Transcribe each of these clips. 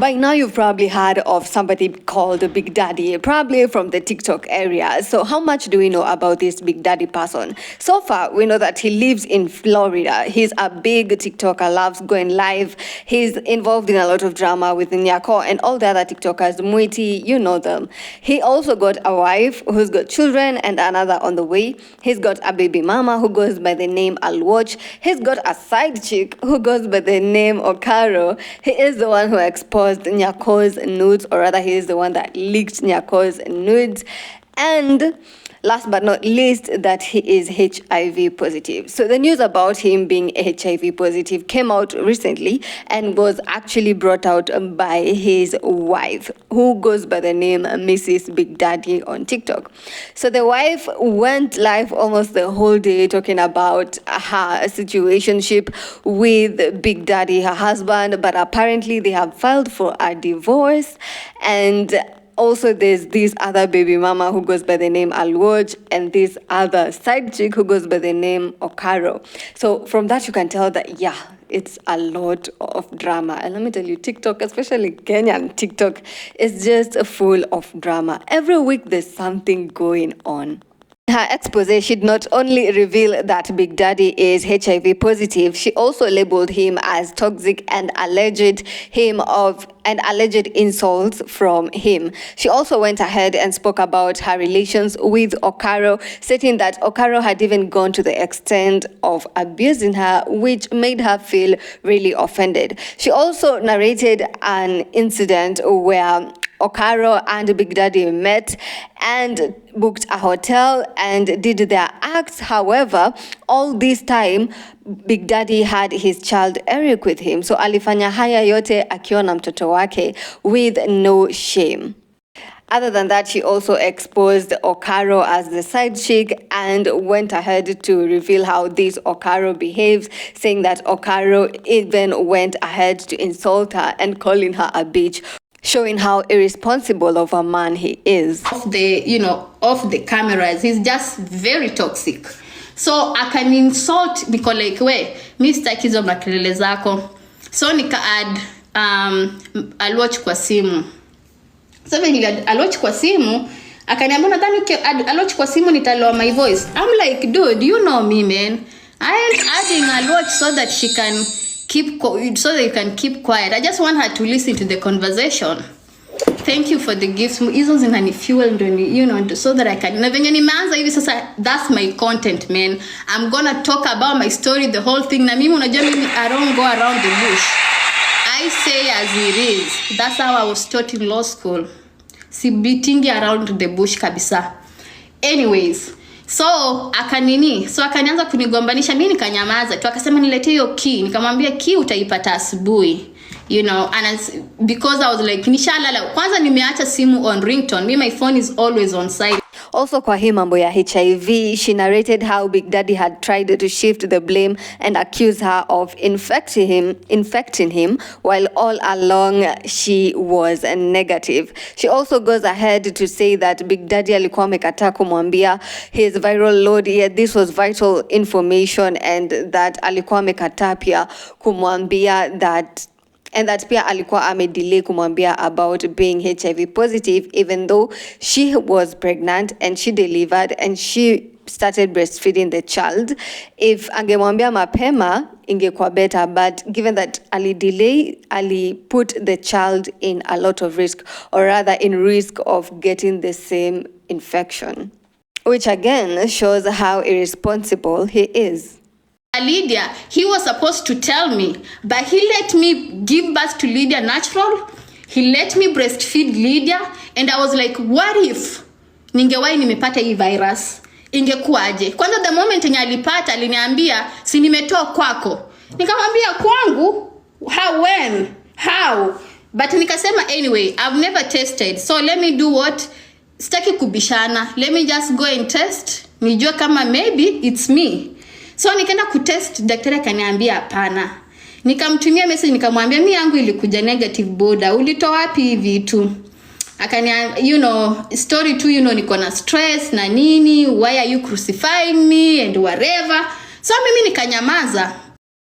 By now, you've probably heard of somebody called Big Daddy, probably from the TikTok area. So how much do we know about this Big Daddy person? So far, we know that he lives in Florida. He's a big TikToker, loves going live. He's involved in a lot of drama with Nyako and all the other TikTokers, Muiti, you know them. He also got a wife who's got children and another on the way. He's got a baby mama who goes by the name Alwatch. He's got a side chick who goes by the name Okaro. He is the one who exposed Nyako's nudes, or rather he is the one that leaked Nyako's nudes. And last but not least, that he is HIV positive. So the news about him being HIV positive came out recently and was actually brought out by his wife, who goes by the name Mrs. Big Daddy on TikTok. So the wife went live almost the whole day talking about her situationship with Big Daddy, her husband, but apparently they have filed for a divorce. And also, there's this other baby mama who goes by the name Alwoj and this other side chick who goes by the name Okaro. So from that, you can tell that, yeah, it's a lot of drama. And let me tell you, TikTok, especially Kenyan TikTok, is just full of drama. Every week, there's something going on. Her expose, she'd not only reveal that Big Daddy is HIV positive, she also labeled him as toxic and alleged insults from him. She also went ahead and spoke about her relations with Okaro, stating that Okaro had even gone to the extent of abusing her, which made her feel really offended. She also narrated an incident where Okaro and Big Daddy met and booked a hotel and did their acts. However, all this time, Big Daddy had his child Eric with him. So alifanya haya yote akiwa na mtoto wake with no shame. Other than that, she also exposed Okaro as the side chick and went ahead to reveal how this Okaro behaves, saying that Okaro even went ahead to insult her and calling her a bitch, showing how irresponsible of a man he is. Off the cameras, he's just very toxic. So I can insult because like Mr. Kizo makelele zako. So nika add Alwatch kwa simu. So when he had Alwatch kwa simu, akaniambia nadhani add Alwatch kwa simu nitaloa my voice. I'm like, dude, you know me, man. I am adding Alwatch so that she can you can keep quiet. I just want her to listen to the conversation. Thank you for the gifts. Hizo zinanifuel ndo so that I can. Na venye nimeanza hivi sasa, that's my content, man. I'm gonna talk about my story, the whole thing. Na mimi unajua mimi I don't go around the bush. I say as it is. That's how I was taught in law school. Si beating around the bush kabisa. Anyways, so akanianza kunigombanisha, mimi nikanyamaza tu. Akasema niletee hiyo key, nikamwambia key utaipata asubuhi, and because I was like nishalala, kwanza nimeacha simu on ringtone. My phone is always on silent. Also kwa hii mambo ya HIV, she narrated how Big Daddy had tried to shift the blame and accuse her of infecting him, while all along she was negative. She also goes ahead to say that Big Daddy alikuwa amekataa kumwambia his viral load, yet this was vital information, and that alikuwa amekataa pia kumwambia that pia alikuwa amedelay kumwambia about being HIV positive, even though she was pregnant and she delivered and she started breastfeeding the child. If angemwambia mapema ingekuwa better, but given that ali put the child in a lot of risk, or rather in risk of getting the same infection, which again shows how irresponsible he is. Lydia, he was supposed to tell me, but he let me give birth to Lydia natural. He let me breastfeed Lydia, and I was like, what if ningewahi nimepata hii virus? Ingekuaje? Kwanza the moment yenye alipata aliniambia si nimetoa kwako. Nikamwambia kwangu? How? But nikasema anyway, I've never tested. So let me do what? Sitaki kubishana. Let me just go and test. Nijue kama maybe it's me. So nikaenda kutest, daktari akaniambia hapana. Nikamtumia message nikamwambia mimi yangu ilikuja negative border. Ulitoa wapi hivi tu? Akaniambia story tu niko na stress na nini, why are you crucifying me and whatever. So mimi nikanyamaza.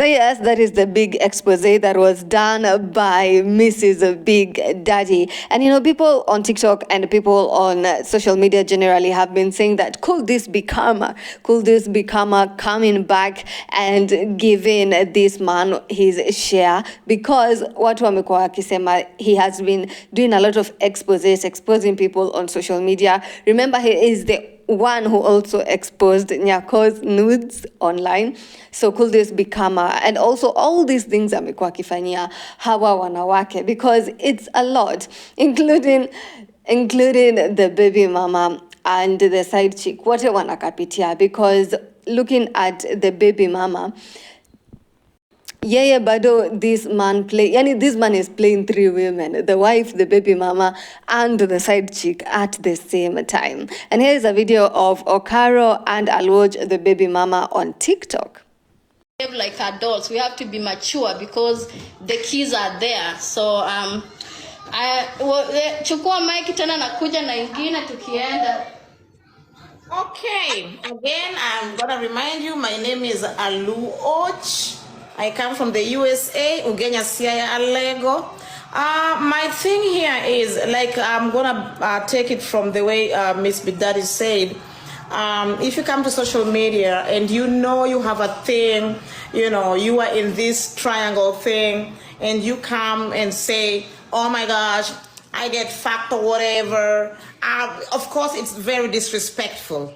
So yes, that is the big expose that was done by Mrs. Big Daddy. And people on TikTok and people on social media generally have been saying that could this be karma? Could this be karma coming back and giving this man his share? Because watu wamekuwa wakisema he has been doing a lot of exposés, exposing people on social media. Remember, he is the one who also exposed Nyako's nudes online. So could this be karma? And also all these things amekuwa akifanyia hawa wanawake, because it's a lot, including the baby mama and the side chick. Wote wanakapitia, because looking at the baby mama, yeye bado this man is playing three women, the wife, the baby mama, and the side chick at the same time. And here is a video of Okaro and Alwoj, the baby mama, on TikTok. Like adults, we have to be mature because the kids are there. So chukua mic tena nakuja na ingine tukienda. Okay, again, I'm gonna remind you, my name is Alu Och. I come from the USA, Ugenya Siaya Alego. My thing here is, like, I'm gonna take it from the way Miss Big Daddy said. If you come to social media and you have a thing, you are in this triangle thing, and you come and say, oh my gosh, I get fucked or whatever, of course it's very disrespectful.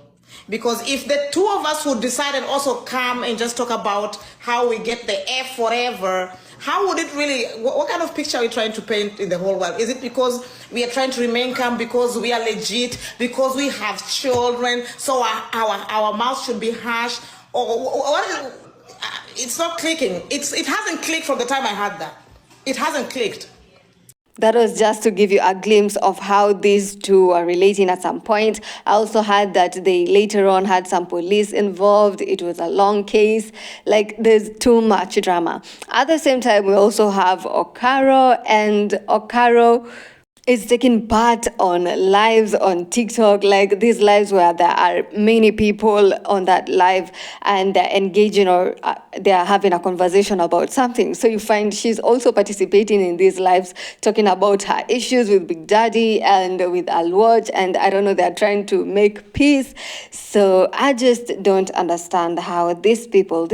Because if the two of us would decide and also come and just talk about how we get the F forever, how would it really, what kind of picture are we trying to paint in the whole world? Is it because we are trying to remain calm, because we are legit, because we have children, so our mouth should be harsh? Or what is, it's not clicking. It hasn't clicked from the time I had that. It hasn't clicked. That was just to give you a glimpse of how these two are relating at some point. I also heard that they later on had some police involved. It was a long case. Like, there's too much drama. At the same time, we also have Okaro, and Okaro is taking part on lives on TikTok, like these lives where there are many people on that live and they're engaging, or they're having a conversation about something. So you find she's also participating in these lives, talking about her issues with Big Daddy and with Alwatch, and I don't know, they're trying to make peace. So I just don't understand how these people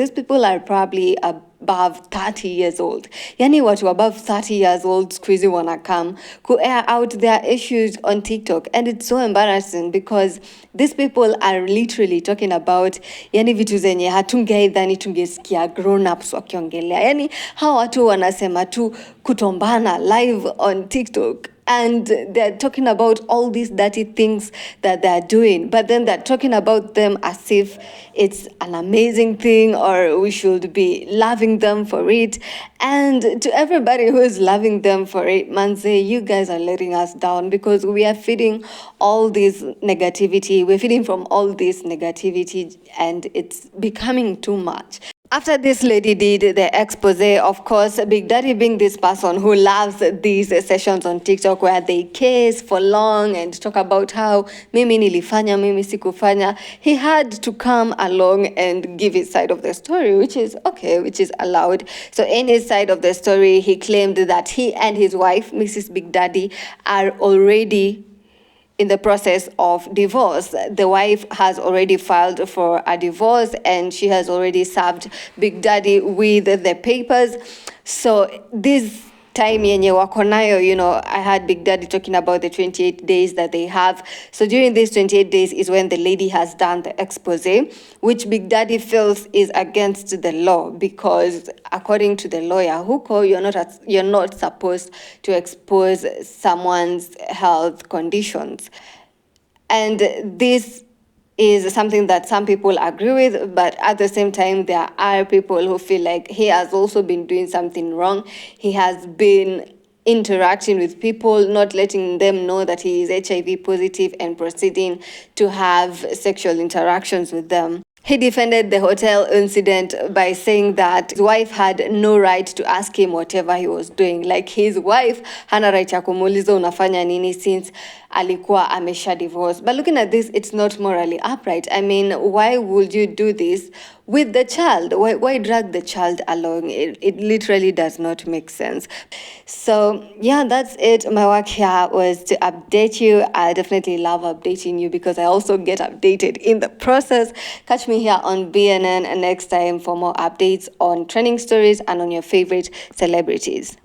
are probably above 30 years old. Yani watu above 30 years old squeezy wanna come to air out their issues on TikTok. And it's so embarrassing because these people are literally talking about yani vitu zenye hatungeidhani tungesikia grown ups wakiongelea. Yani hawa watu wanasema tu kutombana live on TikTok. And they're talking about all these dirty things that they're doing, but then they're talking about them as if it's an amazing thing, or we should be loving them for it. And to everybody who is loving them for it, Manze, you guys are letting us down, because we are feeding all this negativity. We're feeding from all this negativity, and it's becoming too much. After this lady did the expose, of course, Big Daddy being this person who loves these sessions on TikTok where they kiss for long and talk about how mimi nilifanya, mimi sikufanya, he had to come along and give his side of the story, which is okay, which is allowed. So in his side of the story, he claimed that he and his wife, Mrs. Big Daddy, are already in the process of divorce. The wife has already filed for a divorce, and she has already served Big Daddy with the papers. So this time yenye wako nayo, I had Big Daddy talking about the 28 days that they have. So during these 28 days is when the lady has done the expose, which Big Daddy feels is against the law, because according to the lawyer, Huko, you're not supposed to expose someone's health conditions. And this is something that some people agree with, but at the same time, there are people who feel like he has also been doing something wrong. He has been interacting with people, not letting them know that he is HIV positive, and proceeding to have sexual interactions with them. He defended the hotel incident by saying that his wife had no right to ask him whatever he was doing. Like his wife hana right ya kumuuliza unafanya nini since alikuwa amesha divorce. But looking at this, it's not morally upright. I mean, why would you do this with the child? Why drag the child along? It literally does not make sense. So yeah, that's it. My work here was to update you. I definitely love updating you because I also get updated in the process. Catch me here on BNN next time for more updates on trending stories and on your favorite celebrities.